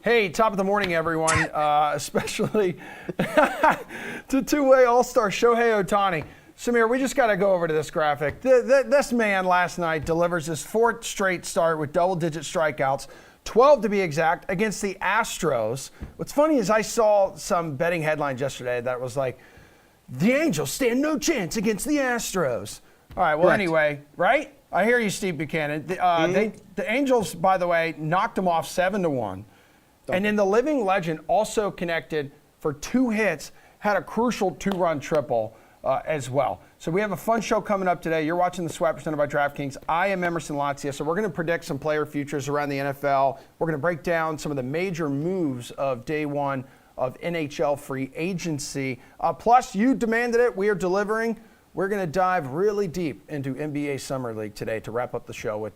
Hey, top of the morning, everyone, especially to two-way all-star Shohei Ohtani. Samir, we just got to go over to this graphic. This man last night delivers his fourth straight start with double-digit strikeouts, 12 to be exact, against the Astros. What's funny is I saw some betting headlines yesterday that was like, the Angels stand no chance against the Astros. All right, well, Correct. Anyway, right? I hear you, Steve Buchanan. The Angels, by the way, knocked them off 7-1. And then the living legend also connected for 2 hits, had a crucial 2-run triple as well. So we have a fun show coming up today. You're watching The Sweat presented by DraftKings. I am Emerson Latzia. So we're going to predict some player futures around the NFL. We're going to break down some of the major moves of day one of NHL free agency. Plus, you demanded it. We are delivering. We're going to dive really deep into NBA Summer League today to wrap up the show with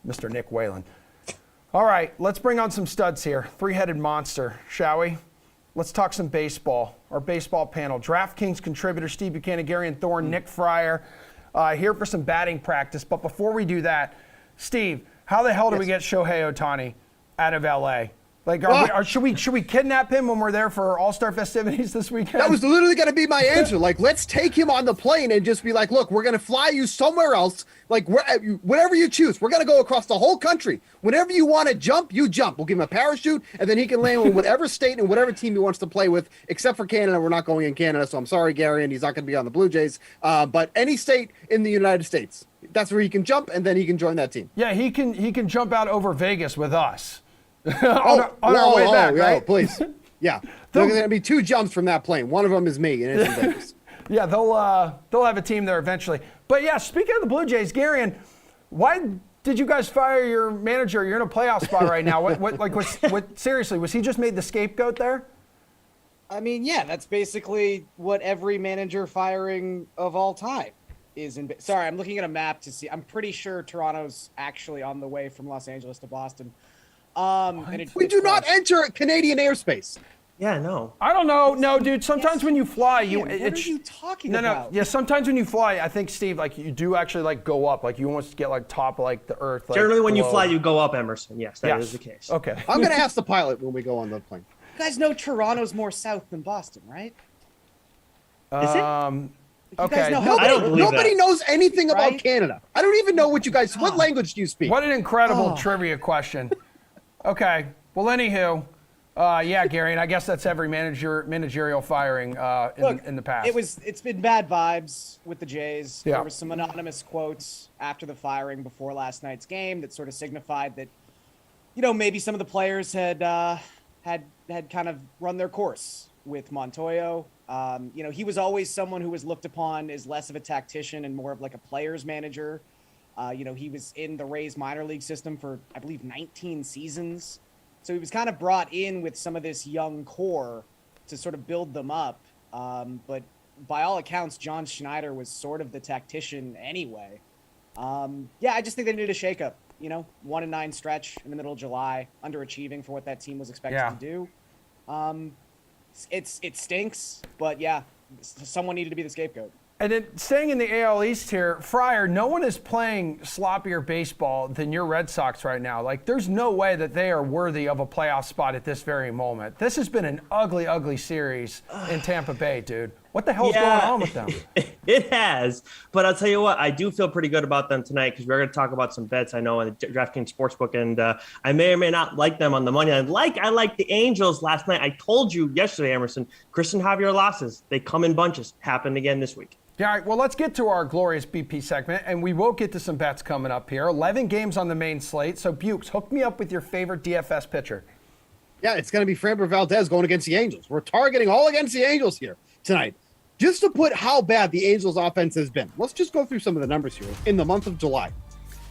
Mr. Nick Whalen. All right, let's bring on some studs here. Three-headed monster, shall we? Let's talk some baseball. Our baseball panel. DraftKings contributor Steve Buchanan, Gary and Thorne, Nick Fryer, here for some batting practice. But before we do that, Steve, how the hell do we get Shohei Ohtani out of L.A.? Like, should we kidnap him when we're there for All-Star festivities this weekend? That was literally going to be my answer. Like, let's take him on the plane and just be like, look, we're going to fly you somewhere else. Like, whatever you choose, we're going to go across the whole country. Whenever you want to jump, you jump. We'll give him a parachute, and then he can land with whatever state and whatever team he wants to play with, except for Canada. We're not going in Canada, so I'm sorry, Gary, and he's not going to be on the Blue Jays. But any state in the United States, that's where he can jump, and then he can join that team. Yeah, he can jump out over Vegas with us. on our way back, right? Please. Yeah. There's going to be 2 jumps from that plane. One of them is me, and it's in Vegas. Yeah, they'll have a team there eventually. But yeah, speaking of the Blue Jays, Gary, why did you guys fire your manager? You're in a playoff spot right now. Seriously, was he just made the scapegoat there? I mean, yeah, that's basically what every manager firing of all time is. Sorry, I'm looking at a map to see. I'm pretty sure Toronto's actually on the way from Los Angeles to Boston. We do not enter Canadian airspace. Yeah, no. I don't know. No, dude. Sometimes when you fly, what are you talking about? Yeah, sometimes when you fly, I think, Steve, like you do actually like go up, like you almost get like top of like the earth. Like, Generally, when below. you fly, you go up, Emerson. Yes, that is the case. Okay. I'm going to ask the pilot when we go on the plane. You guys know Toronto's more south than Boston, right? Is it? Okay. Nobody knows anything about Canada. I don't even know what you guys. What language do you speak? What an incredible trivia question. Okay. Well, anywho, yeah, Gary, and I guess that's every managerial firing in the past. It's been bad vibes with the Jays. Yeah. There was some anonymous quotes after the firing before last night's game that sort of signified that, maybe some of the players had kind of run their course with Montoyo. He was always someone who was looked upon as less of a tactician and more of like a player's manager. He was in the Rays minor league system for, I believe, 19 seasons. So he was kind of brought in with some of this young core to sort of build them up. But by all accounts, John Schneider was sort of the tactician anyway. I just think they needed a shakeup. 1-9 stretch in the middle of July, underachieving for what that team was expected to do. It stinks, but yeah, someone needed to be the scapegoat. And then staying in the AL East here, Fryer, no one is playing sloppier baseball than your Red Sox right now. Like, there's no way that they are worthy of a playoff spot at this very moment. This has been an ugly, ugly series in Tampa Bay, dude. What the hell's going on with them? It has. But I'll tell you what, I do feel pretty good about them tonight because we're going to talk about some bets I know in the DraftKings Sportsbook, and I may or may not like them on the money line. I like the Angels last night. I told you yesterday, Emerson, Christian Javier losses, they come in bunches. Happened again this week. Yeah, all right, well, let's get to our glorious BP segment, and we will get to some bets coming up here. 11 games on the main slate. So, Bukes, hook me up with your favorite DFS pitcher. Yeah, it's going to be Framber Valdez going against the Angels. We're targeting all against the Angels here tonight. Just to put how bad the Angels' offense has been, let's just go through some of the numbers here. In the month of July,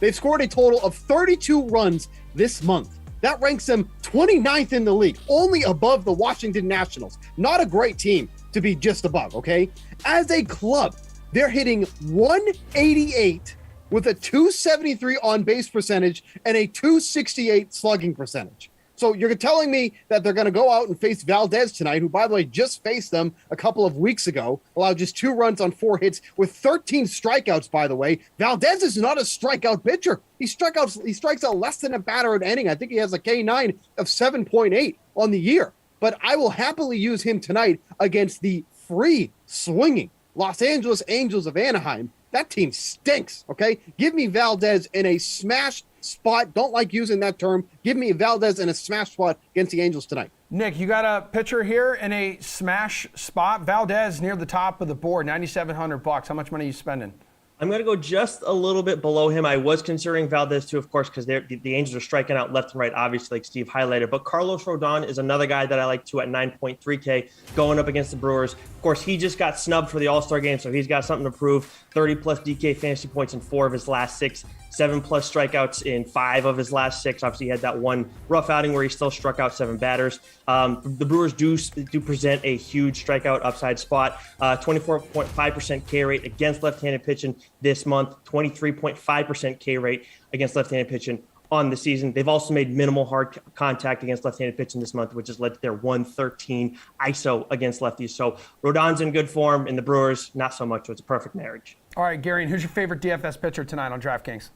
they've scored a total of 32 runs this month. That ranks them 29th in the league, only above the Washington Nationals. Not a great team to be just above, okay? As a club, they're hitting 188 with a 273 on base percentage and a 268 slugging percentage. So you're telling me that they're going to go out and face Valdez tonight, who, by the way, just faced them a couple of weeks ago, allowed just 2 runs on 4 hits with 13 strikeouts, by the way. Valdez is not a strikeout pitcher. He strikes out less than a batter an inning. I think he has a K9 of 7.8 on the year. But I will happily use him tonight against the free swinging Los Angeles Angels of Anaheim. That team stinks, okay? Give me Valdez in a smash spot. Don't like using that term. Give me Valdez in a smash spot against the Angels tonight. Nick, you got a pitcher here in a smash spot. Valdez near the top of the board, $9,700. How much money are you spending? I'm going to go just a little bit below him. I was considering Valdez too, of course, because the Angels are striking out left and right, obviously, like Steve highlighted. But Carlos Rodon is another guy that I like too at 9.3K going up against the Brewers. Of course, he just got snubbed for the All-Star game, so he's got something to prove. 30-plus DK fantasy points in 4 of his last 6. 7-plus strikeouts in 5 of his last 6. Obviously, he had that one rough outing where he still struck out 7 batters. The Brewers do present a huge strikeout upside spot. 24.5% K rate against left-handed pitching this month. 23.5% K rate against left-handed pitching on the season. They've also made minimal hard contact against left-handed pitching this month, which has led to their 113 ISO against lefties. So Rodon's in good form, and the Brewers not so much. So it's a perfect marriage. All right, Gary, and who's your favorite DFS pitcher tonight on DraftKings?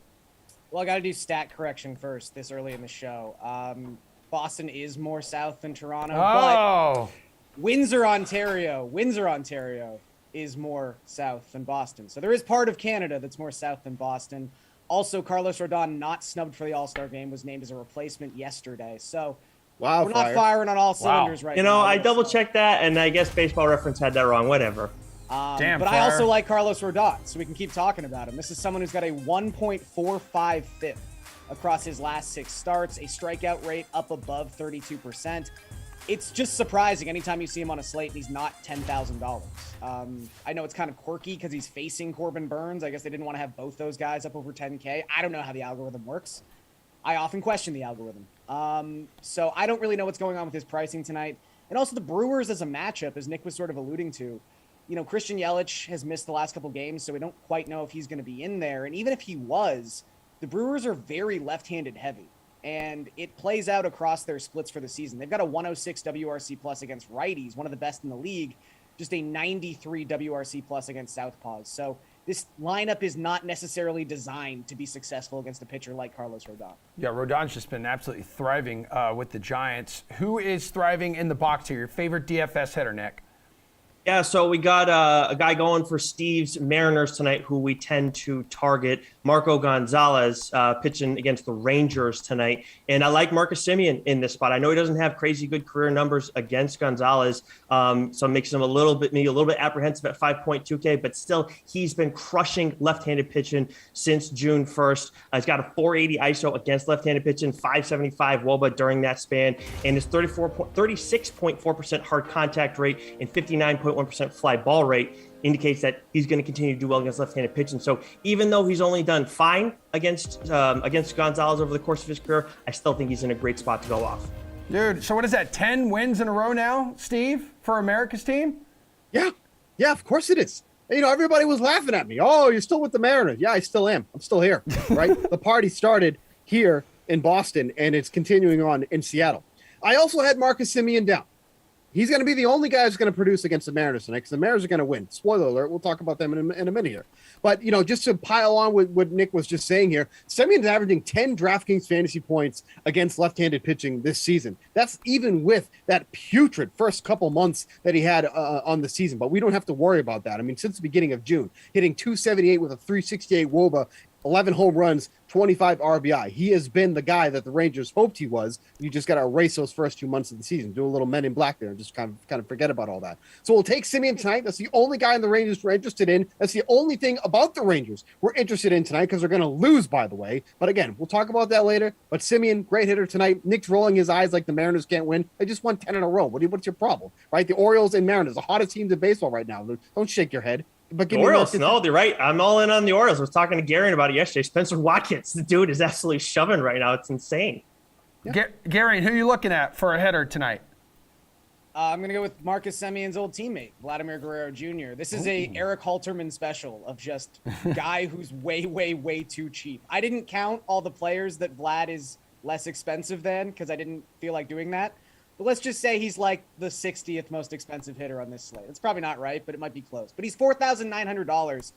Well, I got to do stat correction first this early in the show. Boston is more south than Toronto, Oh, but Windsor, Ontario is more south than Boston. So there is part of Canada that's more south than Boston. Also, Carlos Rodon, not snubbed for the All-Star game, was named as a replacement yesterday. So Wow, we're not firing on all cylinders right now. You know, I double-checked that, and I guess Baseball Reference had that wrong. Whatever. damn. But Fire. I also like Carlos Rodon, so we can keep talking about him. This is someone who's got a 1.45 FIP across his last 6 starts, a strikeout rate up above 32%. It's just surprising anytime you see him on a slate and he's not $10,000. I know it's kind of quirky because he's facing Corbin Burns. I guess they didn't want to have both those guys up over 10K. I don't know how the algorithm works. I often question the algorithm. So I don't really know what's going on with his pricing tonight. And also the Brewers as a matchup, as Nick was sort of alluding to. You know, Christian Yelich has missed the last couple games, so we don't quite know if he's going to be in there. And even if he was, the Brewers are very left-handed heavy. And it plays out across their splits for the season. They've got a 106 WRC plus against righties, one of the best in the league, just a 93 WRC plus against southpaws. So this lineup is not necessarily designed to be successful against a pitcher like Carlos Rodon. Yeah, Rodon's just been absolutely thriving with the Giants. Who is thriving in the box here? Your favorite DFS hitter, Nick? Yeah, so we got a guy going for Steve's Mariners tonight who we tend to target, Marco Gonzalez, pitching against the Rangers tonight. And I like Marcus Semien in this spot. I know he doesn't have crazy good career numbers against Gonzalez, so it makes him maybe a little bit apprehensive at 5.2K, but still he's been crushing left-handed pitching since June 1st. He's got a 480 ISO against left-handed pitching, 575 WOBA during that span, and his 36.4% hard contact rate and 59.1% fly ball rate indicates that he's going to continue to do well against left-handed pitching. So even though he's only done fine against Gonzalez over the course of his career, I still think he's in a great spot to go off. Dude, so what is that, 10 wins in a row now, Steve, for America's team? Yeah, of course it is. You know, everybody was laughing at me. Oh, you're still with the Mariners. Yeah, I still am. I'm still here, right? The party started here in Boston, and it's continuing on in Seattle. I also had Marcus Semien down. He's going to be the only guy who's going to produce against the Mariners tonight because the Mariners are going to win. Spoiler alert. We'll talk about them in a minute here. But, you know, just to pile on with what Nick was just saying here, Semien's averaging 10 DraftKings fantasy points against left-handed pitching this season. That's even with that putrid first couple months that he had on the season. But we don't have to worry about that. I mean, since the beginning of June, hitting 278 with a 368 WOBA, 11 home runs, 25 RBI. He has been the guy that the Rangers hoped he was. You just got to erase those first 2 months of the season, do a little Men in Black there, and just kind of forget about all that. So we'll take Semien tonight. That's the only guy in the Rangers we're interested in. That's the only thing about the Rangers we're interested in tonight because they're going to lose, by the way. But again, we'll talk about that later. But Semien, great hitter tonight. Nick's rolling his eyes like the Mariners can't win. They just won 10 in a row. What's your problem, right? The Orioles and Mariners, the hottest teams in baseball right now. Don't shake your head. But The Orioles, no, they're right. I'm all in on the Orioles. I was talking to Gary about it yesterday. Spencer Watkins, the dude is absolutely shoving right now. It's insane. Yeah. Gary, who are you looking at for a hitter tonight? I'm going to go with Marcus Semien's old teammate, Vladimir Guerrero Jr. This is a Eric Halterman special of just guy who's way, way, way too cheap. I didn't count all the players that Vlad is less expensive than because I didn't feel like doing that. But let's just say he's like the 60th most expensive hitter on this slate. It's probably not right, but it might be close. But he's $4,900.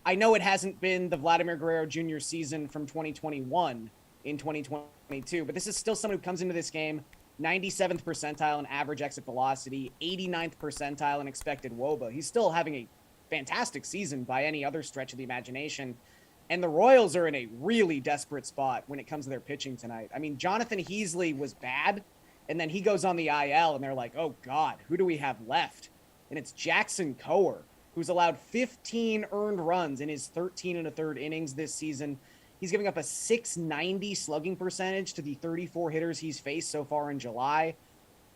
I know it hasn't been the Vladimir Guerrero Jr. season from 2021 in 2022, but this is still someone who comes into this game 97th percentile in average exit velocity, 89th percentile in expected WOBA. He's still having a fantastic season by any other stretch of the imagination. And the Royals are in a really desperate spot when it comes to their pitching tonight. I mean, Jonathan Heasley was bad, and then he goes on the IL, and they're like, oh, God, who do we have left? And it's Jackson Coher, who's allowed 15 earned runs in his 13 and a third innings this season. He's giving up a .690 slugging percentage to the 34 hitters he's faced so far in July.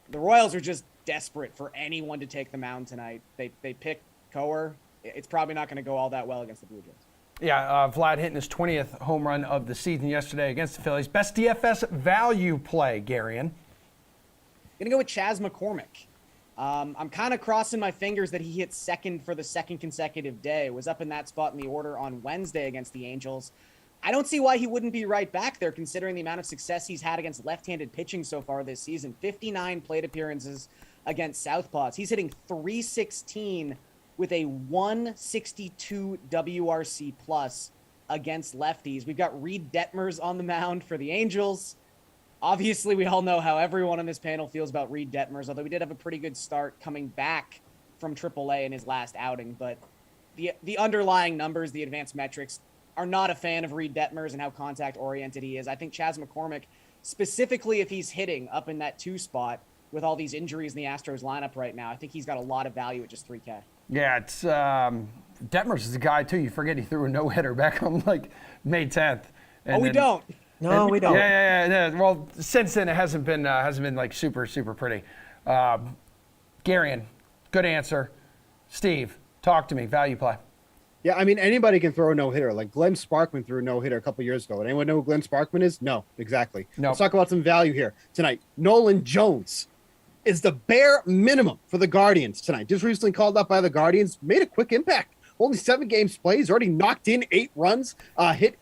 The Royals are just desperate for anyone to take the mound tonight. They pick Coher. It's probably not going to go all that well against the Blue Jays. Yeah, Vlad hitting his 20th home run of the season yesterday against the Phillies. Best DFS value play, Garion. I'm going to go with Chas McCormick. I'm kind of crossing my fingers that he hit second for the second consecutive day. Was up in that spot in the order on Wednesday against the Angels. I don't see why he wouldn't be right back there, considering the amount of success he's had against left-handed pitching so far this season. 59 plate appearances against Southpaws. He's hitting .316 with a 162 WRC plus against lefties. We've got Reed Detmers on the mound for the Angels. Obviously, we all know how everyone on this panel feels about Reed Detmers, although we did have a pretty good start coming back from AAA in his last outing. But the underlying numbers, the advanced metrics, are not a fan of Reed Detmers and how contact-oriented he is. I think Chas McCormick, specifically if he's hitting up in that 2 spot with all these injuries in the Astros lineup right now, I think he's got a lot of value at just $3K. Yeah, it's Detmers is a guy, too. You forget he threw a no-hitter back on, like, May 10th. And we don't. No, we don't. Yeah. Well, since then, it hasn't been like, super, super pretty. Garion, good answer. Steve, talk to me. Value play. Yeah, I mean, anybody can throw a no-hitter. Like Glenn Sparkman threw a no-hitter a couple years ago. Anyone know who Glenn Sparkman is? No, exactly. No. Let's talk about some value here tonight. Nolan Jones is the bare minimum for the Guardians tonight. Just recently called up by the Guardians, made a quick impact. Only 7 games played. He's already knocked in 8 runs, hit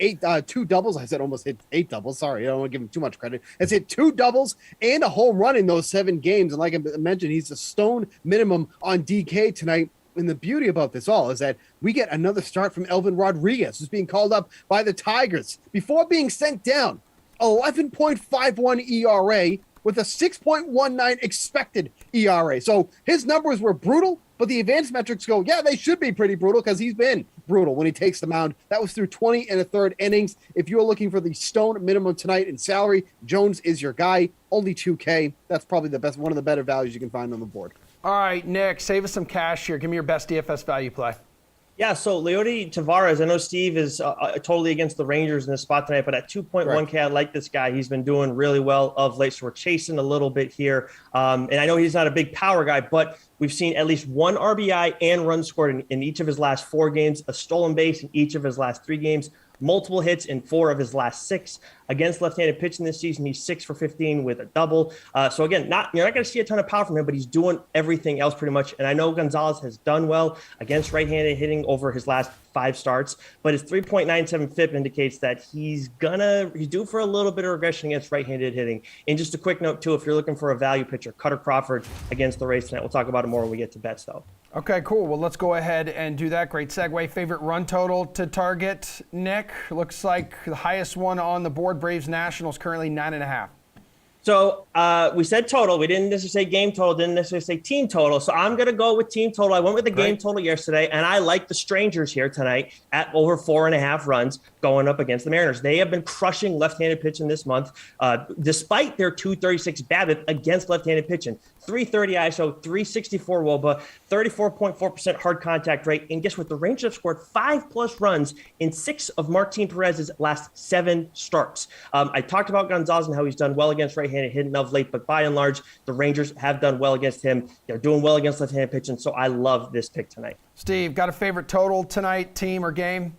2 doubles. I said almost hit 8 doubles. Sorry, I don't want to give him too much credit. Has hit 2 doubles and a home run in those 7 games. And like I mentioned, he's a stone minimum on DK tonight. And the beauty about this all is that we get another start from Elvin Rodriguez, who's being called up by the Tigers before being sent down. 11.51 ERA with a 6.19 expected ERA. So his numbers were brutal, but the advanced metrics go, yeah, they should be pretty brutal because he's been brutal when he takes the mound. That was through 20 and a third innings. If you're looking for the stone minimum tonight in salary, Jones is your guy. Only $2K. That's probably the best, one of the better values you can find on the board. All right, Nick, save us some cash here. Give me your best DFS value play. Yeah, so Leody Tavares, I know Steve is totally against the Rangers in this spot tonight, but at 2.1K, I like this guy. He's been doing really well of late, so we're chasing a little bit here. And I know he's not a big power guy, but we've seen at least 1 RBI and run scored in each of his last 4 games, a stolen base in each of his last 3 games, multiple hits in 4 of his last 6. Against left-handed pitching this season, he's 6 for 15 with a double. So again, you're not going to see a ton of power from him, but he's doing everything else pretty much. And I know Gonzalez has done well against right-handed hitting over his last 5 starts, but his 3.97 FIP indicates that he's due for a little bit of regression against right-handed hitting. And just a quick note too, if you're looking for a value pitcher, Cutter Crawford against the Rays tonight. We'll talk about it more when we get to bets though. Okay, cool. Well, let's go ahead and do that. Great segue. Favorite run total to target, Nick? Looks like the highest one on the board, Braves Nationals, currently 9.5. So we said total. We didn't necessarily say game total, didn't necessarily say team total. So I'm going to go with team total. I went with the game total yesterday, and I like the Strangers here tonight at over 4.5 runs going up against the Mariners. They have been crushing left-handed pitching this month, despite their 236 BABIP against left-handed pitching. 330 ISO, 364 WOBA, 34.4% hard contact rate. And guess what? The Rangers have scored 5+ runs in 6 of Martin Perez's last 7 starts. I talked about Gonzalez and how he's done well against right-handed hitting of late, but by and large, the Rangers have done well against him. They're doing well against left-handed pitching, so I love this pick tonight. Steve, got a favorite total tonight, team or game?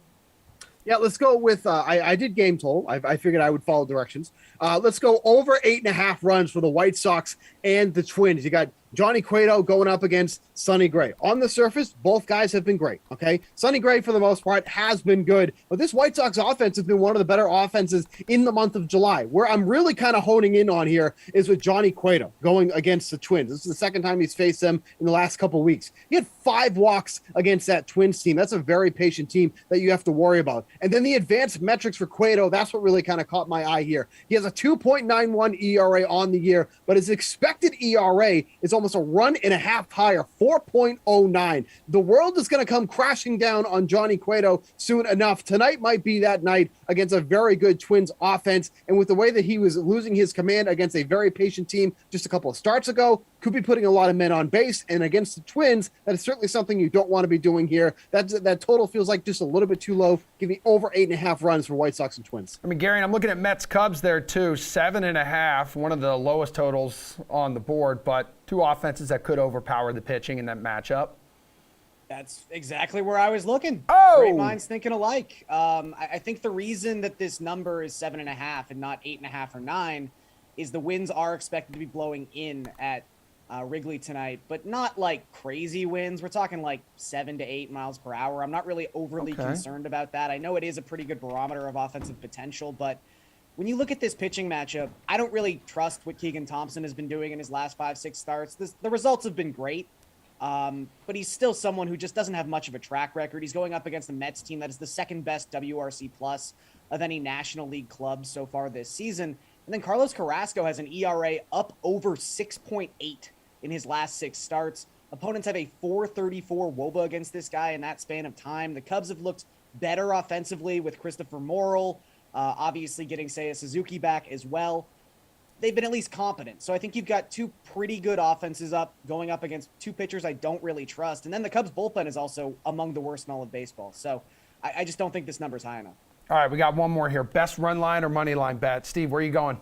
Yeah, let's go with, I did game total. I figured I would follow directions. Let's go over 8.5 runs for the White Sox and the Twins. You got Johnny Cueto going up against Sonny Gray. On the surface, both guys have been great, okay? Sonny Gray, for the most part, has been good, but this White Sox offense has been one of the better offenses in the month of July. Where I'm really kind of honing in on here is with Johnny Cueto going against the Twins. This is the second time he's faced them in the last couple weeks. He had 5 walks against that Twins team. That's a very patient team that you have to worry about. And then the advanced metrics for Cueto, that's what really kind of caught my eye here. He has a 2.91 ERA on the year, but his expected ERA is almost a run and a half higher, 4.09. The world is going to come crashing down on Johnny Cueto soon enough. Tonight might be that night against a very good Twins offense. And with the way that he was losing his command against a very patient team just a couple of starts ago, could be putting a lot of men on base. And against the Twins, that is certainly something you don't want to be doing here. That total feels like just a little bit too low. Give me over 8.5 runs for White Sox and Twins. I mean, Gary, I'm looking at Mets Cubs there too, 7.5, one of the lowest totals on the board, but 2 offenses that could overpower the pitching in that matchup. That's exactly where I was looking. Oh! Great minds thinking alike. I think the reason that this number is 7.5 and not 8.5 or 9 is the winds are expected to be blowing in at Wrigley tonight, but not like crazy winds. We're talking like 7 to 8 miles per hour. I'm not really overly concerned about that. I know it is a pretty good barometer of offensive potential, but when you look at this pitching matchup, I don't really trust what Keegan Thompson has been doing in his last 5-6 starts. The results have been great, but he's still someone who just doesn't have much of a track record. He's going up against the Mets team that is the second best WRC plus of any National League club so far this season. And then Carlos Carrasco has an ERA up over 6.8 in his last 6 starts. Opponents have a 4.34 WOBA against this guy in that span of time. The Cubs have looked better offensively with Christopher Morel, obviously getting Seiya Suzuki back as well. They've been at least competent. So I think you've got 2 pretty good offenses going up against 2 pitchers I don't really trust. And then the Cubs bullpen is also among the worst in all of baseball. So I just don't think this number's high enough. All right, we got one more here. Best run line or money line bet? Steve, where are you going?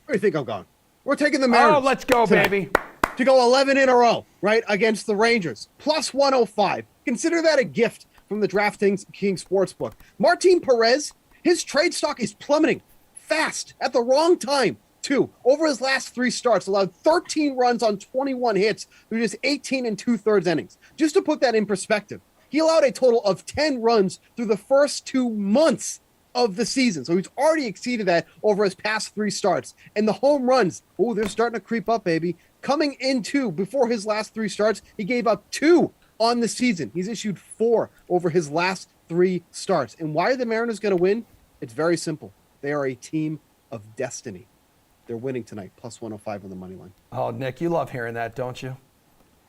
Where do you think I'm going? We're taking the Mariners. Oh, let's go, tonight baby. To go 11 in a row, right, against the Rangers. Plus 105. Consider that a gift from the DraftKings Sportsbook. Martin Perez, his trade stock is plummeting fast at the wrong time, too. Over his last 3 starts, allowed 13 runs on 21 hits through just 18 and 2/3 innings. Just to put that in perspective, he allowed a total of 10 runs through the first 2 months of the season. So he's already exceeded that over his past 3 starts. And the home runs, oh, they're starting to creep up, baby. Coming into, before his last 3 starts, he gave up 2 on the season. He's issued 4 over his last 3 starts. And why are the Mariners going to win? It's very simple. They are a team of destiny. They're winning tonight, plus 105 on the money line. Oh, Nick, you love hearing that, don't you?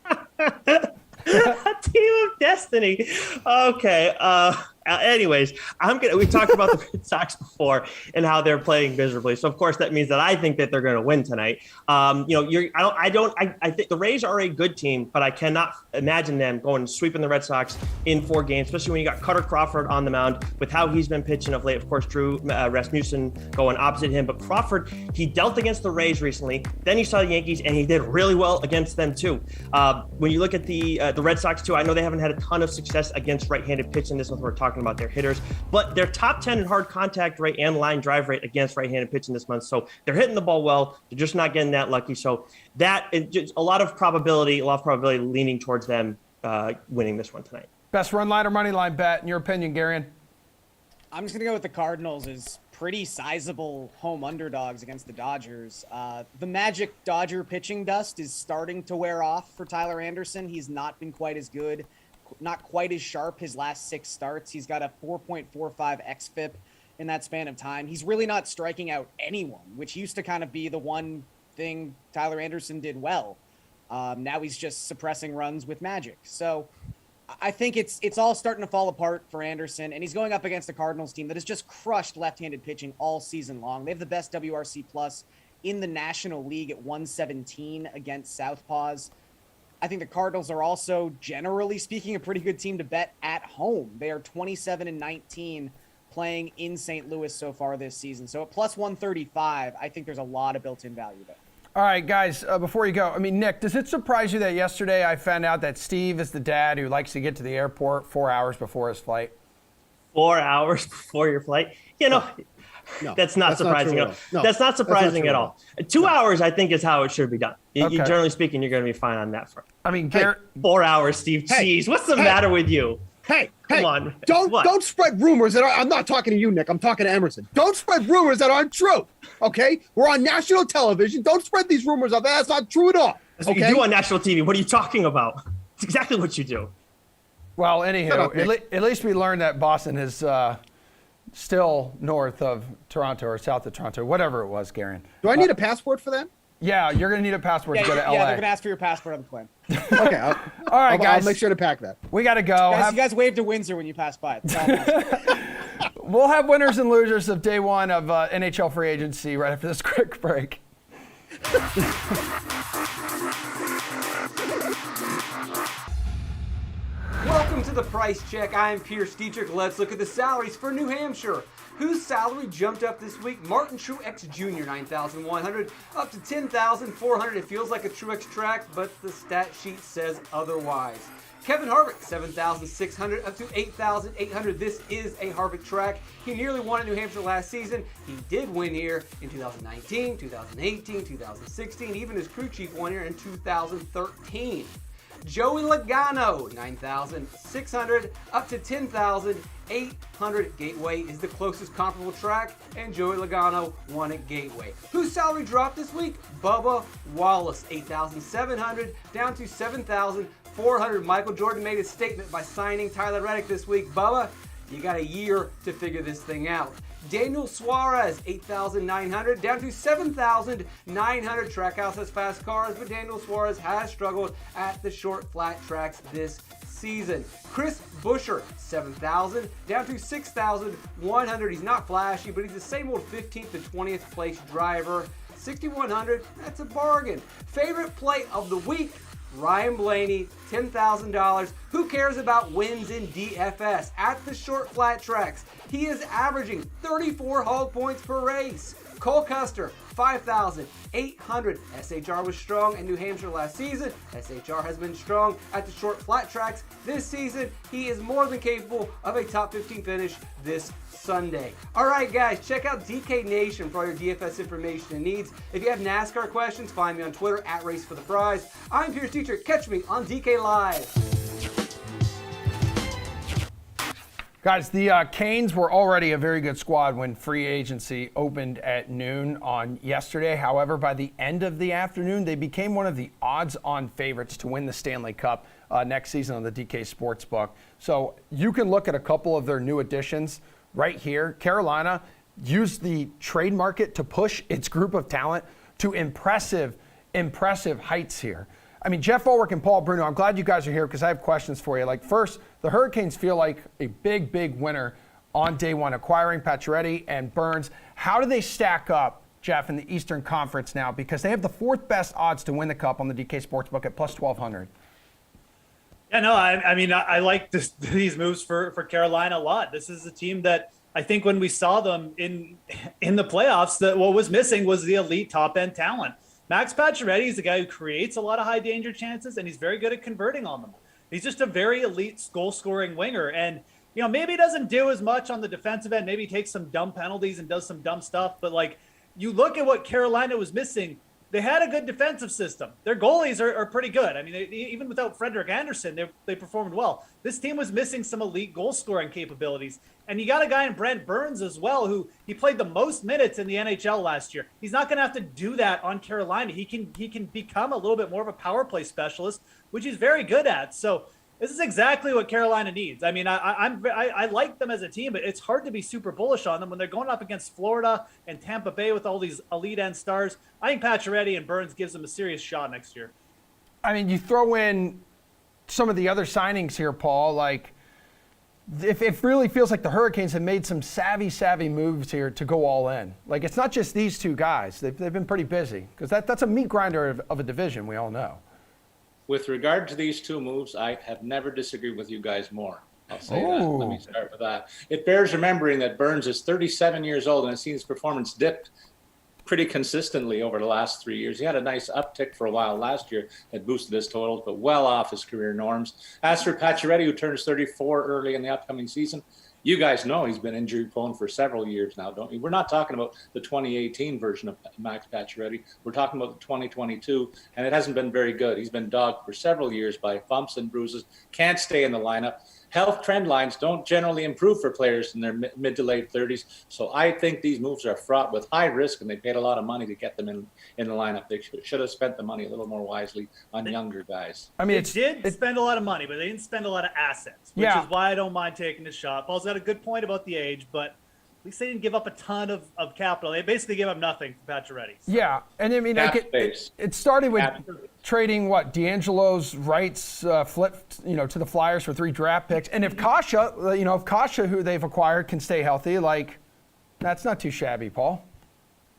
A team of destiny. Okay. Anyways, we talked about the Red Sox before and how they're playing miserably. So of course that means that I think that they're going to win tonight. I think the Rays are a good team, but I cannot imagine them going and sweeping the Red Sox in 4 games, especially when you got Cutter Crawford on the mound with how he's been pitching of late. Of course, Drew Rasmussen going opposite him, but Crawford, he dealt against the Rays recently. Then you saw the Yankees, and he did really well against them too. When you look at the Red Sox too, I know they haven't had a ton of success against right-handed pitching. This is what we're talking about their hitters, but they're top 10 in hard contact rate and line drive rate against right-handed pitching this month. So they're hitting the ball well. They're just not getting that lucky. So that is just a lot of probability leaning towards them winning this one tonight. Best run line or money line bet, in your opinion, Garion? I'm just going to go with the Cardinals as pretty sizable home underdogs against the Dodgers. The magic Dodger pitching dust is starting to wear off for Tyler Anderson. He's not been quite as good, not quite as sharp his last 6 starts. He's got a 4.45 xFIP in that span of time. He's really not striking out anyone, which used to kind of be the one thing Tyler Anderson did well. Now he's just suppressing runs with magic. So I think it's all starting to fall apart for Anderson, and he's going up against a Cardinals team that has just crushed left-handed pitching all season long. They have the best WRC plus in the National League at 117 against Southpaws. I think the Cardinals are also, generally speaking, a pretty good team to bet at home. They are 27-19 playing in St. Louis so far this season. So at plus 135, I think there's a lot of built-in value there. All right, guys, before you go, Nick, does it surprise you that yesterday I found out that Steve is the dad who likes to get to the airport 4 hours before his flight? 4 hours before your flight? No, That's not surprising at all. No, that's not surprising true at all. 2 hours, I think, is how it should be done. Okay. Generally speaking, you're going to be fine on that front. I mean, 4 hours, Steve. Hey, Jeez, what's the hey. matter with you? Hey, Come on. What? Don't spread rumors that are. I'm not talking to you, Nick. I'm talking to Emerson. Don't spread rumors that aren't true. Okay, we're on national television. Don't spread these rumors out there. That's not true at all. That's what you do on national TV. What are you talking about? It's exactly what you do. well, Shut anyhow, up, Nick. at least we learned that Boston is still north of Toronto or south of Toronto, whatever it was, Garen. Do I need a passport for that? Yeah, you're going to need a passport Yeah, to go to LA. yeah, they're gonna ask for your passport on the plane. Okay. All right, guys. I'll make sure to pack that. We got to go. Guys, you guys waved to Windsor when you passed by. That's all I'm asking. We'll have winners and losers of day one of NHL free agency right after this quick break. Welcome to the Price Check. I'm Pierce Dietrich. Let's look at the salaries for New Hampshire. Whose salary jumped up this week? Martin Truex Jr., $9,100, up to $10,400. It feels like a Truex track, but the stat sheet says otherwise. Kevin Harvick, $7,600, up to $8,800. This is a Harvick track. He nearly won at New Hampshire last season. He did win here in 2019, 2018, 2016. Even his crew chief won here in 2013. Joey Logano, $9,600 up to $10,800. Gateway is the closest comparable track, and Joey Logano won at Gateway. Whose salary dropped this week? Bubba Wallace, $8,700 down to $7,400. Michael Jordan made a statement by signing Tyler Reddick this week. Bubba, you got a year to figure this thing out. Daniel Suarez, $8,900 down to $7,900. Trackhouse has fast cars, but Daniel Suarez has struggled at the short flat tracks this season. Chris Buescher, $7,000 down to $6,100. He's not flashy, but he's the same old 15th to 20th place driver. $6,100, that's a bargain. Favorite play of the week? Ryan Blaney, $10,000. Who cares about wins in DFS? At the short flat tracks, he is averaging 34 hog points per race. Cole Custer, $5,800. SHR was strong in New Hampshire last season. SHR has been strong at the short flat tracks this season. He is more than capable of a top 15 finish this Sunday. All right, guys, check out DK Nation for all your DFS information and needs. If you have NASCAR questions, find me on Twitter at Race for the Prize. I'm Pierce Dietrich. Catch me on DK Live. Guys, the Canes were already a very good squad when free agency opened at noon on yesterday. However, by the end of the afternoon, they became one of the odds-on favorites to win the Stanley Cup next season on the DK Sportsbook. So you can look at a couple of their new additions right here. Carolina used the trade market to push its group of talent to impressive heights here. I mean, Jeff Ulrich and Paul Bruno, I'm glad you guys are here because I have questions for you. Like, first, the Hurricanes feel like a big winner on day one, acquiring Pacioretty and Burns. How do they stack up, Jeff, in the Eastern Conference now? Because they have the fourth best odds to win the Cup on the DK Sportsbook at plus 1,200. Yeah, no, I mean, I like these moves for Carolina a lot. This is a team that I think when we saw them in the playoffs, that what was missing was the elite top-end talent. Max Pacioretty is the guy who creates a lot of high-danger chances, and he's very good at converting on them. He's just a very elite goal-scoring winger, and you know, maybe he doesn't do as much on the defensive end. Maybe he takes some dumb penalties and does some dumb stuff, but like, you look at what Carolina was missing, they had a good defensive system. Their goalies are pretty good. I mean, even without Frederik Andersen, they performed well. This team was missing some elite goal-scoring capabilities. And you got a guy in Brent Burns as well, who he played the most minutes in the NHL last year. He's not going to have to do that on Carolina. He can become a little bit more of a power play specialist, which he's very good at. So this is exactly what Carolina needs. I mean, I like them as a team, but it's hard to be super bullish on them when they're going up against Florida and Tampa Bay with all these elite end stars. I think Pacioretty and Burns gives them a serious shot next year. I mean, you throw in some of the other signings here, Paul, like, it really feels like the Hurricanes have made some savvy moves here to go all in. Like, it's not just these two guys. They've been pretty busy because that's a meat grinder of a division, we all know. With regard to these two moves, I have never disagreed with you guys more. I'll say that. Let me start with that. It bears remembering that Burns is 37 years old and has seen his performance dipped pretty consistently over the last 3 years. He had a nice uptick for a while last year that boosted his totals, but well off his career norms. As for Pacioretty, who turns 34 early in the upcoming season, You guys know he's been injury prone for several years now, don't you? We're not talking about the 2018 version of Max Pacioretty. We're talking about the 2022, and it hasn't been very good. He's been dogged for several years by bumps and bruises, can't stay in the lineup. Health trend lines don't generally improve for players in their mid to late 30s. So I think these moves are fraught with high risk, and they paid a lot of money to get them in the lineup. They should have spent the money a little more wisely on younger guys. I mean, They did spend a lot of money, but they didn't spend a lot of assets, which is why I don't mind taking the shot. Paul's got a good point about the age, but at least they didn't give up a ton of capital. They basically gave up nothing for Pacioretty. So. Yeah, and I mean, like it started with trading D'Angelo's rights flipped, to the Flyers for 3 draft picks, and if Kasha, who they've acquired, can stay healthy, like that's not too shabby, Paul.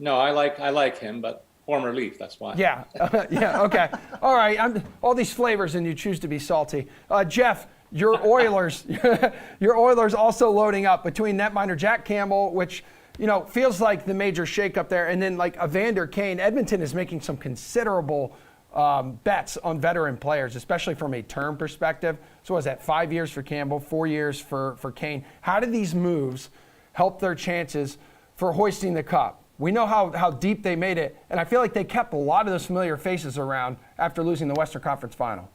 No, I like him, but former Leaf, that's why. Yeah, yeah, okay, all right. All these flavors, and you choose to be salty, Jeff. Your Oilers, also loading up between netminder Jack Campbell, which feels like the major shakeup there, and then like Evander Kane. Edmonton is making some considerable bets on veteran players, especially from a term perspective. So was that 5 years for Campbell, 4 years for Kane? How did these moves help their chances for hoisting the cup? We know how deep they made it, and I feel like they kept a lot of those familiar faces around after losing the Western Conference Final.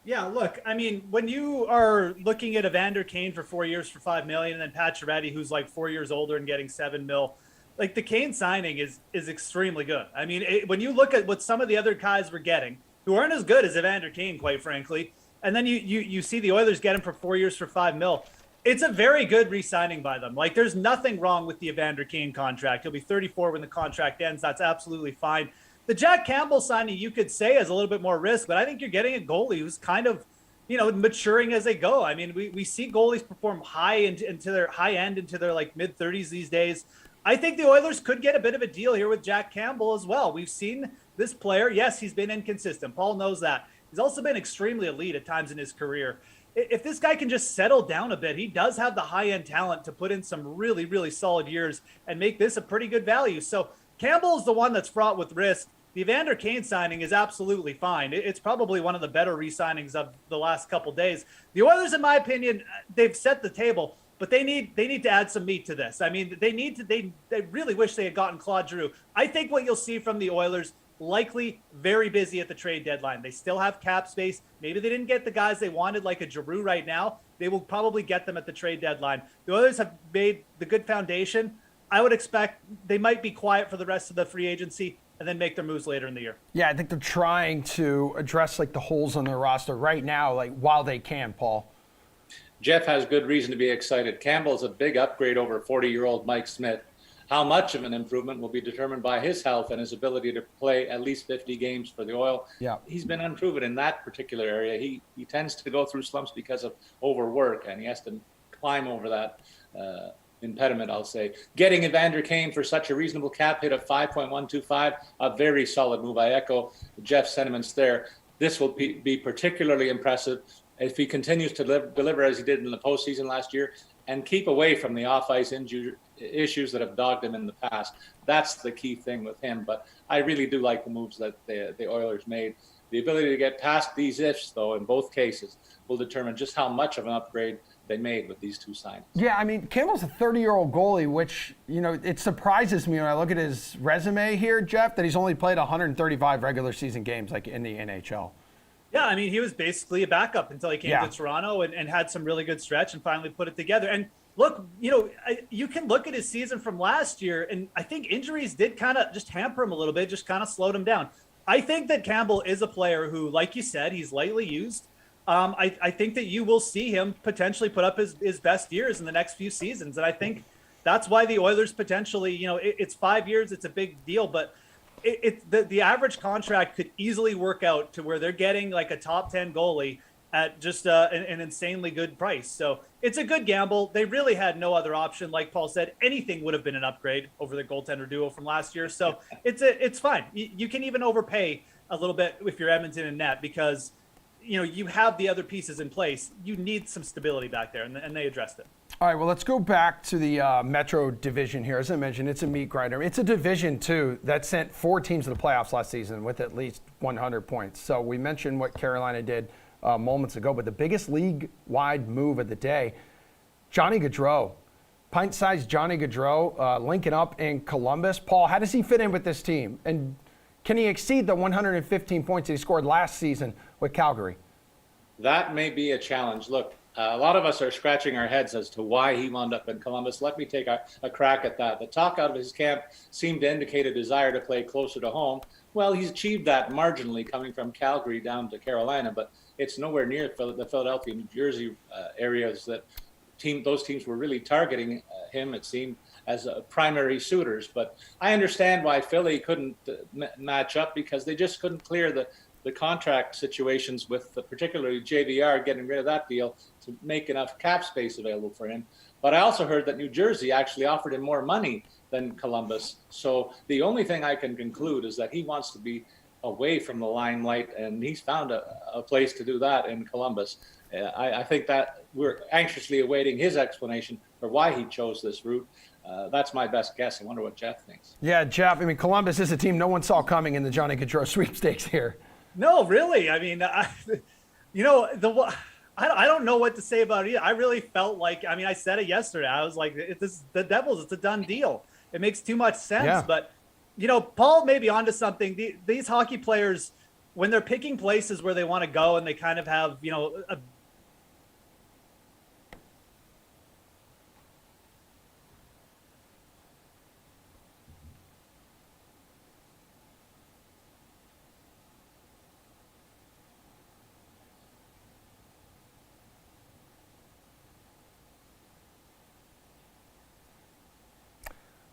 Yeah, look, I mean, when you are looking at Evander Kane for 4 years for $5 million, and then Pacioretty, who's like 4 years older and getting $7 million, like the Kane signing is extremely good. I mean, when you look at what some of the other guys were getting, who aren't as good as Evander Kane, quite frankly, and then you see the Oilers get him for 4 years for $5 million, it's a very good re-signing by them. Like, there's nothing wrong with the Evander Kane contract. He'll be 34 when the contract ends. That's absolutely fine. The Jack Campbell signing, you could say, has a little bit more risk, but I think you're getting a goalie who's kind of, maturing as they go. I mean, we see goalies perform high into their high end, into their like mid 30s these days. I think the Oilers could get a bit of a deal here with Jack Campbell as well. We've seen this player. Yes, he's been inconsistent. Paul knows that. He's also been extremely elite at times in his career. If this guy can just settle down a bit, he does have the high-end talent to put in some really, really solid years and make this a pretty good value. So Campbell is the one that's fraught with risk. The Evander Kane signing is absolutely fine. It's probably one of the better re-signings of the last couple days. The Oilers, in my opinion, they've set the table, but they need to add some meat to this. I mean, they really wish they had gotten Claude Giroux. I think what you'll see from the Oilers, likely very busy at the trade deadline. They still have cap space. Maybe they didn't get the guys they wanted, like a Giroux right now. They will probably get them at the trade deadline. The Oilers have made the good foundation. I would expect they might be quiet for the rest of the free agency and then make their moves later in the year. Yeah, I think they're trying to address like the holes on their roster right now, like while they can, Paul. Jeff has good reason to be excited. Campbell's a big upgrade over 40-year-old Mike Smith. How much of an improvement will be determined by his health and his ability to play at least 50 games for the Oil. Yeah. He's been unproven in that particular area. He tends to go through slumps because of overwork, and he has to climb over that impediment, I'll say. Getting Evander Kane for such a reasonable cap hit of 5.125, a very solid move. I echo Jeff's sentiments there. This will be particularly impressive if he continues to deliver as he did in the postseason last year and keep away from the off-ice issues that have dogged him in the past. That's the key thing with him. But I really do like the moves that the Oilers made. The ability to get past these ifs, though, in both cases, will determine just how much of an upgrade they made with these two signings. Yeah, I mean, Campbell's a 30-year-old goalie, which, it surprises me when I look at his resume here, Jeff, that he's only played 135 regular season games like in the NHL. Yeah, I mean, he was basically a backup until he came to Toronto and had some really good stretch and finally put it together. And look, you can look at his season from last year, and I think injuries did kind of just hamper him a little bit, just kind of slowed him down. I think that Campbell is a player who, like you said, he's lightly used. I think that you will see him potentially put up his best years in the next few seasons. And I think that's why the Oilers potentially, it's 5 years, it's a big deal, but the average contract could easily work out to where they're getting like a top 10 goalie at just an insanely good price. So it's a good gamble. They really had no other option. Like Paul said, anything would have been an upgrade over the goaltender duo from last year. So it's fine. You can even overpay a little bit if you're Edmonton and net because, you have the other pieces in place. You need some stability back there, and they addressed it. All right, well, let's go back to the Metro division here. As I mentioned, it's a meat grinder. It's a division, too, that sent 4 teams to the playoffs last season with at least 100 points. So we mentioned what Carolina did moments ago, but the biggest league-wide move of the day, Johnny Gaudreau. Pint-sized Johnny Gaudreau linking up in Columbus. Paul, how does he fit in with this team? And can he exceed the 115 points that he scored last season with Calgary? That may be a challenge. Look, a lot of us are scratching our heads as to why he wound up in Columbus. Let me take a crack at that. The talk out of his camp seemed to indicate a desire to play closer to home. Well, he's achieved that marginally coming from Calgary down to Carolina, but it's nowhere near the Philadelphia, New Jersey areas that those teams were really targeting him, it seemed, as primary suitors. But I understand why Philly couldn't match up, because they just couldn't clear the contract situations with particularly JVR getting rid of that deal to make enough cap space available for him. But I also heard that New Jersey actually offered him more money than Columbus. So the only thing I can conclude is that he wants to be away from the limelight, and he's found a place to do that in Columbus. I think that we're anxiously awaiting his explanation for why he chose this route. That's my best guess. I wonder what Jeff thinks. Yeah, Jeff, I mean, Columbus is a team no one saw coming in the Johnny Gaudreau sweepstakes here. No, really. I mean, I don't know what to say about it. I really felt like, I mean, I said it yesterday. I was like, the Devils, it's a done deal. It makes too much sense. Yeah. But, Paul may be onto something. These hockey players, when they're picking places where they want to go and they kind of have, a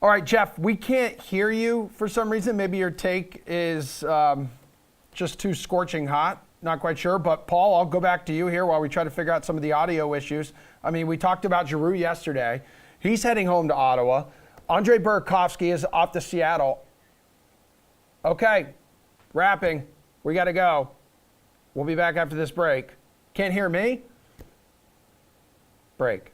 All right, Jeff, we can't hear you for some reason. Maybe your take is just too scorching hot. Not quite sure. But, Paul, I'll go back to you here while we try to figure out some of the audio issues. I mean, we talked about Giroux yesterday. He's heading home to Ottawa. Andrei Burakovsky is off to Seattle. Okay, wrapping. We got to go. We'll be back after this break. Can't hear me? Break.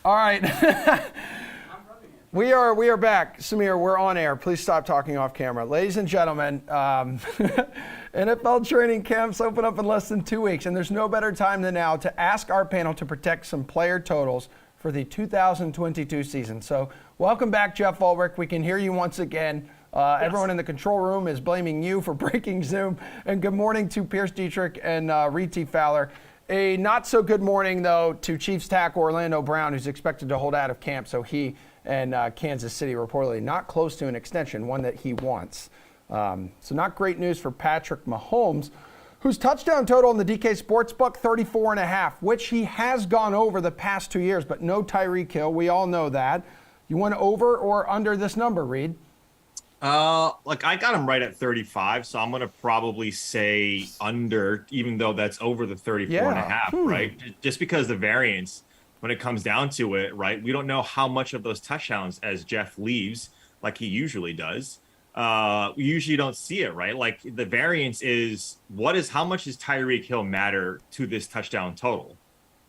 All right. We are back. Samir, we're on air. Please stop talking off camera. Ladies and gentlemen, NFL training camps open up in less than 2 weeks, and there's no better time than now to ask our panel to protect some player totals for the 2022 season. So welcome back, Jeff Ulrich. We can hear you once again. Yes. Everyone in the control room is blaming you for breaking Zoom. And good morning to Pierce Dietrich and Reed T. Fowler. A not so good morning, though, to Chiefs tackle Orlando Brown, who's expected to hold out of camp. So he and Kansas City reportedly not close to an extension, one that he wants. So not great news for Patrick Mahomes, whose touchdown total in the DK Sportsbook, 34.5, which he has gone over the past 2 years, but no Tyreek Hill. We all know that. You want over or under this number, Reed? Like I got him right at 35, so I'm going to probably say under, even though that's over the 34.5, right? Just because the variance, when it comes down to it, right? We don't know how much of those touchdowns as Jeff leaves, like he usually does. We usually don't see it, right? Like the variance is how much does Tyreek Hill matter to this touchdown total,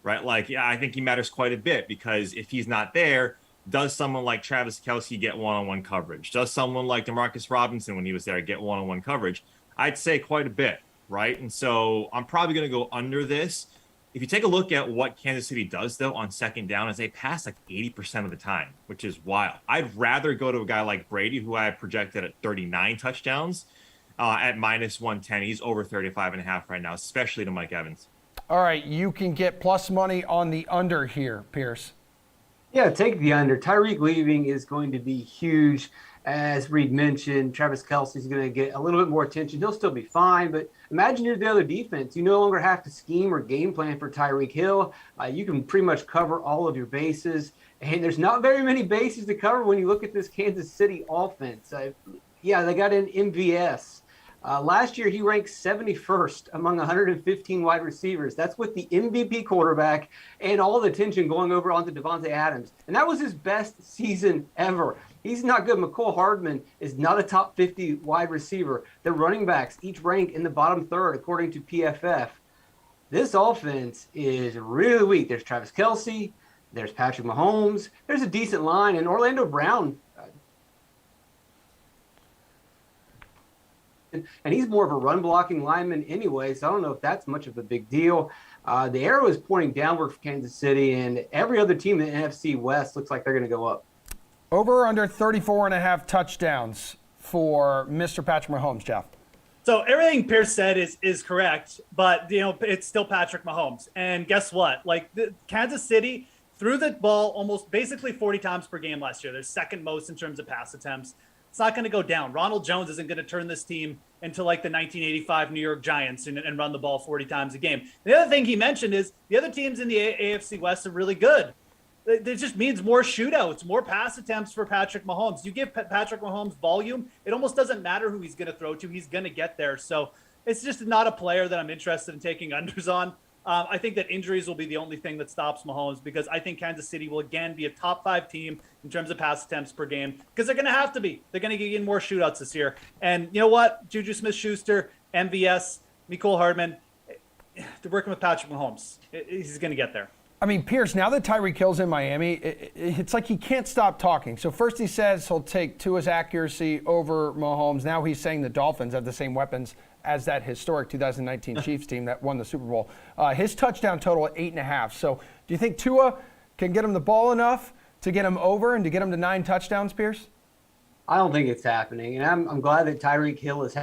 right? Like, yeah, I think he matters quite a bit because if he's not there, does someone like Travis Kelce get one-on-one coverage? Does someone like Demarcus Robinson, when he was there, get one-on-one coverage? I'd say quite a bit, right? And so I'm probably going to go under this. If you take a look at what Kansas City does, though, on second down, is they pass like 80% of the time, which is wild. I'd rather go to a guy like Brady, who I projected at 39 touchdowns at minus 110. He's over 35.5 right now, especially to Mike Evans. All right, you can get plus money on the under here, Pierce. Yeah, take the under. Tyreek leaving is going to be huge. As Reed mentioned, Travis Kelce is going to get a little bit more attention. He'll still be fine, but imagine you're the other defense. You no longer have to scheme or game plan for Tyreek Hill. You can pretty much cover all of your bases, and there's not very many bases to cover when you look at this Kansas City offense. Yeah, they got an MVS. Last year, he ranked 71st among 115 wide receivers. That's with the MVP quarterback and all the attention going over onto Devontae Adams. And that was his best season ever. He's not good. McCole Hardman is not a top 50 wide receiver. The running backs each rank in the bottom third, according to PFF. This offense is really weak. There's Travis Kelce. There's Patrick Mahomes. There's a decent line. And Orlando Brown, and he's more of a run-blocking lineman anyway, so I don't know if that's much of a big deal. The arrow is pointing downward for Kansas City, and every other team in the NFC West looks like they're going to go up. Over or under 34.5 touchdowns for Mr. Patrick Mahomes, Jeff? So everything Pierce said is correct, but it's still Patrick Mahomes. And guess what? Like Kansas City threw the ball almost basically 40 times per game last year. They're second most in terms of pass attempts. It's not going to go down. Ronald Jones isn't going to turn this team into like the 1985 New York Giants and run the ball 40 times a game. The other thing he mentioned is the other teams in the AFC West are really good. It just means more shootouts, more pass attempts for Patrick Mahomes. You give Patrick Mahomes volume, it almost doesn't matter who he's going to throw to. He's going to get there. So it's just not a player that I'm interested in taking unders on. I think that injuries will be the only thing that stops Mahomes because I think Kansas City will again be a top 5 team in terms of pass attempts per game because they're going to have to be. They're going to get in more shootouts this year. And you know what? Juju Smith-Schuster, MVS, Mecole Hardman, they're working with Patrick Mahomes. He's going to get there. I mean, Pierce, now that Tyreek Hill's in Miami, it's like he can't stop talking. So first he says he'll take Tua's accuracy over Mahomes. Now he's saying the Dolphins have the same weapons as that historic 2019 Chiefs team that won the Super Bowl. His touchdown total at 8.5. So do you think Tua can get him the ball enough to get him over and to get him to 9 touchdowns, Pierce? I don't think it's happening. And I'm glad that Tyreek Hill is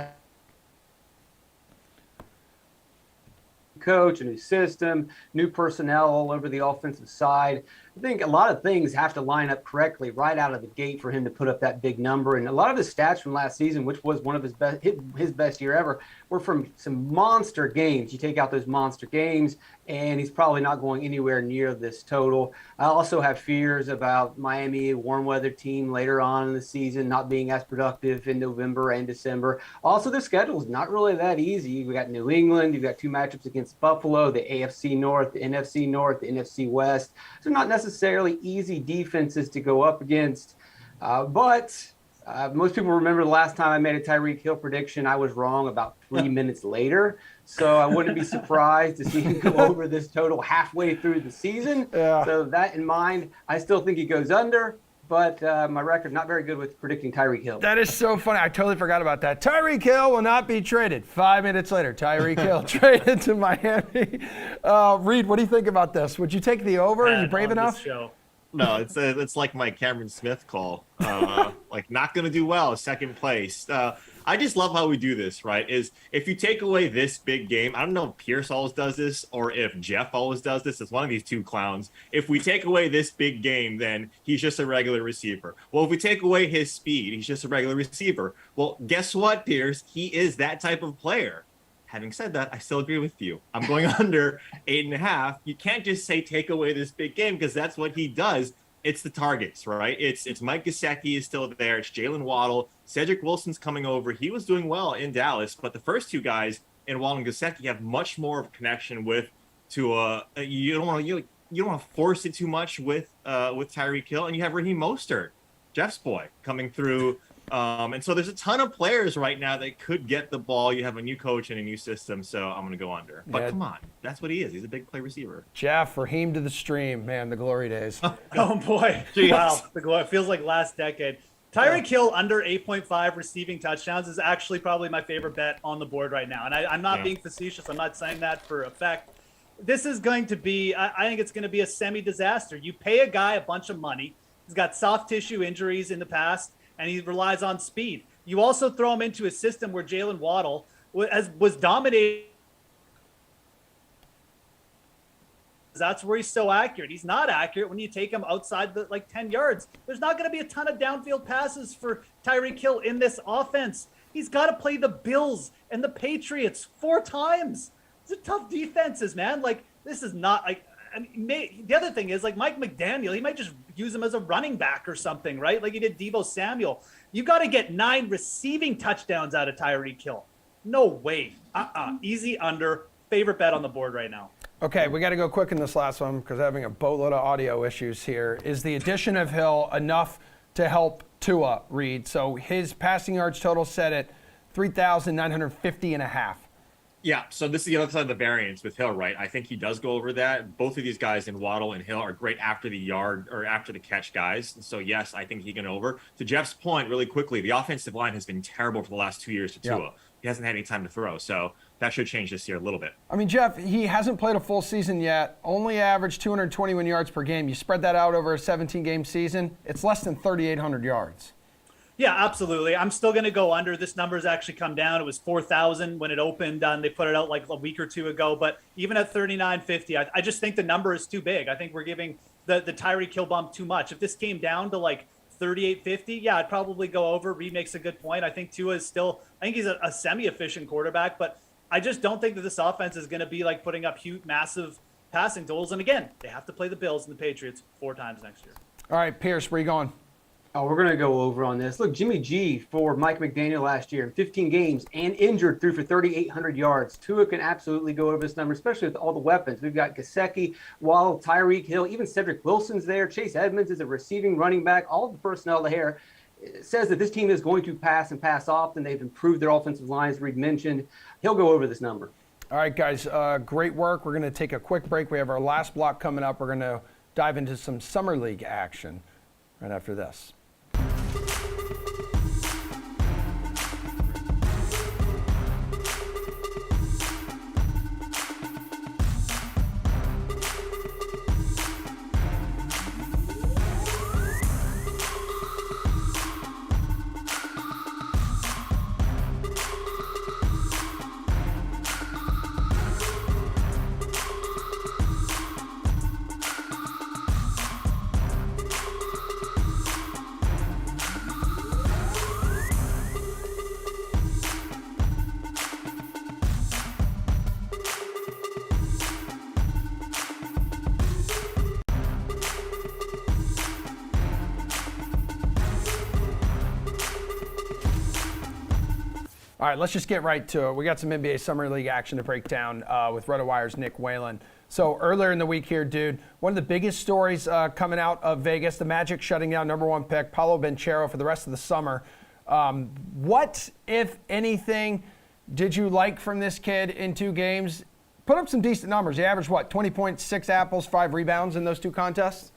coach, a new system, new personnel all over the offensive side. I think a lot of things have to line up correctly right out of the gate for him to put up that big number. And a lot of his stats from last season, which was one of his best year ever, were from some monster games. You take out those monster games, and he's probably not going anywhere near this total. I also have fears about Miami, a warm weather team later on in the season, not being as productive in November and December. Also, their schedule is not really that easy. You've got New England, you've got 2 matchups against Buffalo, the AFC North, the NFC North, the NFC West. So not necessarily easy defenses to go up against. But Most people remember the last time I made a Tyreek Hill prediction. I was wrong about 3 minutes later. So I wouldn't be surprised to see him go over this total halfway through the season. Yeah. So that in mind, I still think he goes under. But my record not very good with predicting Tyreek Hill. That is so funny. I totally forgot about that. Tyreek Hill will not be traded. 5 minutes later, Tyreek Hill traded to Miami. Reed, what do you think about this? Would you take the over? Are you brave enough? No, it's like my Cameron Smith call. Like not going to do well, second place. I just love how we do this, right? Is if you take away this big game, I don't know if Pierce always does this or if Jeff always does this. It's one of these two clowns. If we take away this big game, then he's just a regular receiver. Well, if we take away his speed, he's just a regular receiver. Well, guess what, Pierce? He is that type of player. Having said that, I still agree with you. I'm going under 8.5. You can't just say take away this big game because that's what he does. It's the targets, right? It's Mike Gesicki is still there. It's Jalen Waddle. Cedric Wilson's coming over. He was doing well in Dallas, but the first two guys in Waddle and Gesicki have much more of a connection with. You don't want to force it too much with Tyreek Hill, and you have Raheem Mostert, Jeff's boy, coming through. And so there's a ton of players right now that could get the ball. You have a new coach and a new system, so I'm going to go under. But come on, that's what he is. He's a big play receiver. Jeff, Raheem to the stream. Man, the glory days. Oh, boy. Jeez. Wow. It feels like last decade. Tyreek Hill under 8.5 receiving touchdowns is actually probably my favorite bet on the board right now. And I'm not being facetious. I'm not saying that for effect. This is going to be, I think it's going to be a semi-disaster. You pay a guy a bunch of money. He's got soft tissue injuries in the past, and he relies on speed. You also throw him into a system where Jalen Waddle was dominating. That's where he's so accurate. He's not accurate when you take him outside the 10 yards. There's not going to be a ton of downfield passes for Tyreek Hill in this offense. He's got to play the Bills and the Patriots 4 times. These are tough defenses, man. This is not the other thing is Mike McDaniel, he might just use him as a running back or something, right? Like he did Deebo Samuel. You got to get 9 receiving touchdowns out of Tyreek Hill. No way. Easy under. Favorite bet on the board right now. Okay, we got to go quick in this last one because having a boatload of audio issues here. Is the addition of Hill enough to help Tua, Reed? So his passing yards total set at 3,950.5. Yeah, so this is the other side of the variance with Hill, right? I think he does go over that. Both of these guys in Waddle and Hill are great after the yard or after the catch guys. So, yes, I think he can over. To Jeff's point, really quickly, the offensive line has been terrible for the last 2 years to Tua. Yeah. He hasn't had any time to throw, so that should change this year a little bit. I mean, Jeff, he hasn't played a full season yet, only averaged 221 yards per game. You spread that out over a 17-game season, it's less than 3,800 yards. Yeah, absolutely. I'm still going to go under. This number's actually come down. It was 4,000 when it opened, and they put it out a week or two ago. But even at 3,950, I just think the number is too big. I think we're giving the Tyreek Hill bump too much. If this came down to 3,850, yeah, I'd probably go over. Reed makes a good point. I think Tua is still, I think he's a semi-efficient quarterback, but I just don't think that this offense is going to be putting up huge, massive passing totals. And again, they have to play the Bills and the Patriots 4 times next year. All right, Pierce, where you going? Oh, we're going to go over on this. Look, Jimmy G for Mike McDaniel last year in 15 games and injured threw for 3,800 yards. Tua can absolutely go over this number, especially with all the weapons. We've got Gesicki, Waddle, Tyreek Hill, even Cedric Wilson's there. Chase Edmonds is a receiving running back. All of the personnel there says that this team is going to pass and pass often. They've improved their offensive line, as Reed mentioned. He'll go over this number. All right, guys, great work. We're going to take a quick break. We have our last block coming up. We're going to dive into some Summer League action right after this. All right, let's just get right to it. We got some NBA Summer League action to break down with RotoWire's Nick Whalen. So earlier in the week here, dude, one of the biggest stories coming out of Vegas, the Magic shutting down #1 pick Paolo Banchero for the rest of the summer. What, if anything, did you like from this kid in 2 games? Put up some decent numbers. He averaged, 20.6 apples, 5 rebounds in those 2 contests?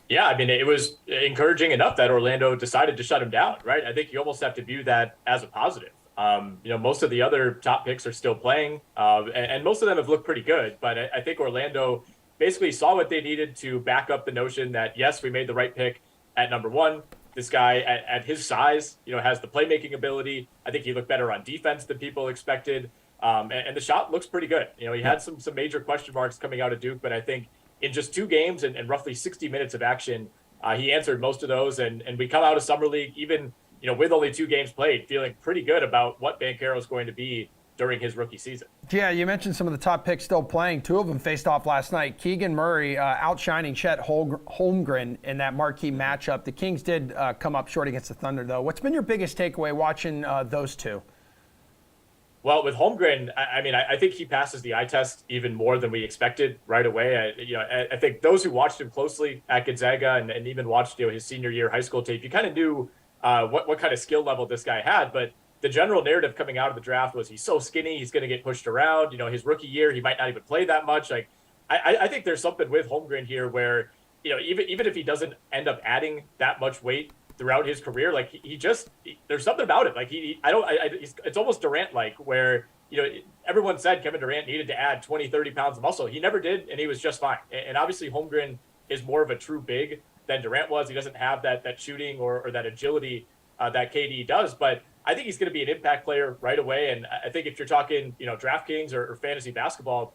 Yeah, I mean, it was encouraging enough that Orlando decided to shut him down, right? I think you almost have to view that as a positive. Most of the other top picks are still playing, and most of them have looked pretty good. But I think Orlando basically saw what they needed to back up the notion that, yes, we made the right pick at number 1. This guy at his size, has the playmaking ability. I think he looked better on defense than people expected. And the shot looks pretty good. He had some major question marks coming out of Duke, but I think in just 2 games and roughly 60 minutes of action, he answered most of those. And we come out of Summer League, even, with only 2 games played, feeling pretty good about what Banchero is going to be during his rookie season. Yeah, you mentioned some of the top picks still playing. 2 of them faced off last night. Keegan Murray outshining Chet Holmgren in that marquee matchup. The Kings did come up short against the Thunder, though. What's been your biggest takeaway watching those 2? Well, with Holmgren, I think he passes the eye test even more than we expected right away. I think those who watched him closely at Gonzaga and even watched his senior year high school tape, you kind of knew what kind of skill level this guy had. But the general narrative coming out of the draft was he's so skinny, he's going to get pushed around. His rookie year, he might not even play that much. I think there's something with Holmgren here where, even if he doesn't end up adding that much weight throughout his career, there's something about it. It's almost Durant-like where, everyone said Kevin Durant needed to add 20, 30 pounds of muscle. He never did, and he was just fine. And obviously Holmgren is more of a true big than Durant was. He doesn't have that shooting or that agility that KD does, but I think he's going to be an impact player right away. And I think if you're talking, DraftKings or fantasy basketball,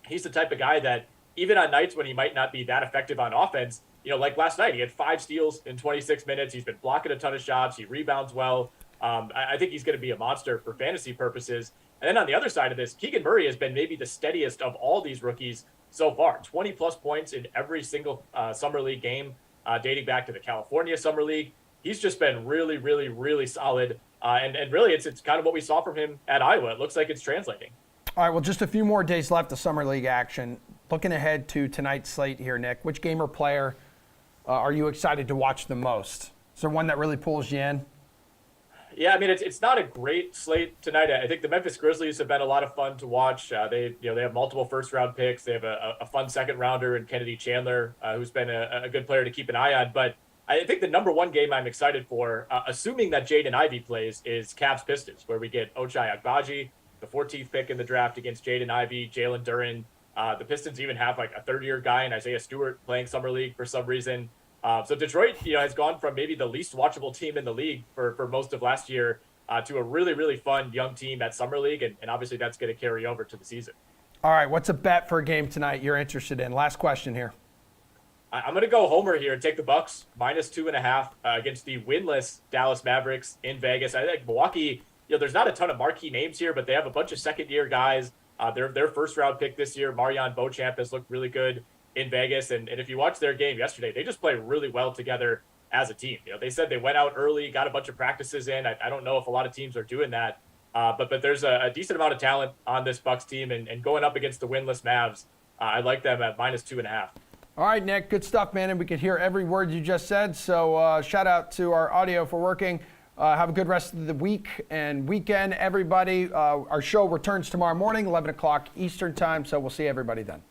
he's the type of guy that even on nights when he might not be that effective on offense, like last night, he had 5 steals in 26 minutes. He's been blocking a ton of shots. He rebounds well. I think he's going to be a monster for fantasy purposes. And then on the other side of this, Keegan Murray has been maybe the steadiest of all these rookies so far. 20-plus points in every single Summer League game dating back to the California Summer League. He's just been really, really, really solid. And really, it's kind of what we saw from him at Iowa. It looks like it's translating. All right, well, just a few more days left of Summer League action. Looking ahead to tonight's slate here, Nick, which game or player are you excited to watch the most? Is there one that really pulls you in? Yeah, it's not a great slate tonight. I think the Memphis Grizzlies have been a lot of fun to watch. They have multiple first-round picks. They have a fun second-rounder in Kennedy Chandler, who's been a good player to keep an eye on. But I think the number 1 game I'm excited for, assuming that Jaden Ivey plays, is Cavs Pistons, where we get Ochai Agbaji, the 14th pick in the draft against Jaden Ivey, Jalen Duren. The Pistons even have a third-year guy in Isaiah Stewart playing Summer League for some reason. So Detroit, has gone from maybe the least watchable team in the league for most of last year to a really, really fun young team at Summer League, and obviously that's going to carry over to the season. All right, what's a bet for a game tonight you're interested in? Last question here. I'm going to go Homer here and take the Bucks -2.5 against the winless Dallas Mavericks in Vegas. I think Milwaukee, there's not a ton of marquee names here, but they have a bunch of second-year guys. Their first-round pick this year, Marion Beauchamp, has looked really good in Vegas. And if you watch their game yesterday, they just play really well together as a team. They said they went out early, got a bunch of practices in. I don't know if a lot of teams are doing that. But there's a decent amount of talent on this Bucks team. And going up against the winless Mavs, I like them at -2.5. All right, Nick, good stuff, man. And we could hear every word you just said. So shout out to our audio for working. Have a good rest of the week and weekend, everybody. Our show returns tomorrow morning, 11 o'clock Eastern time. So we'll see everybody then.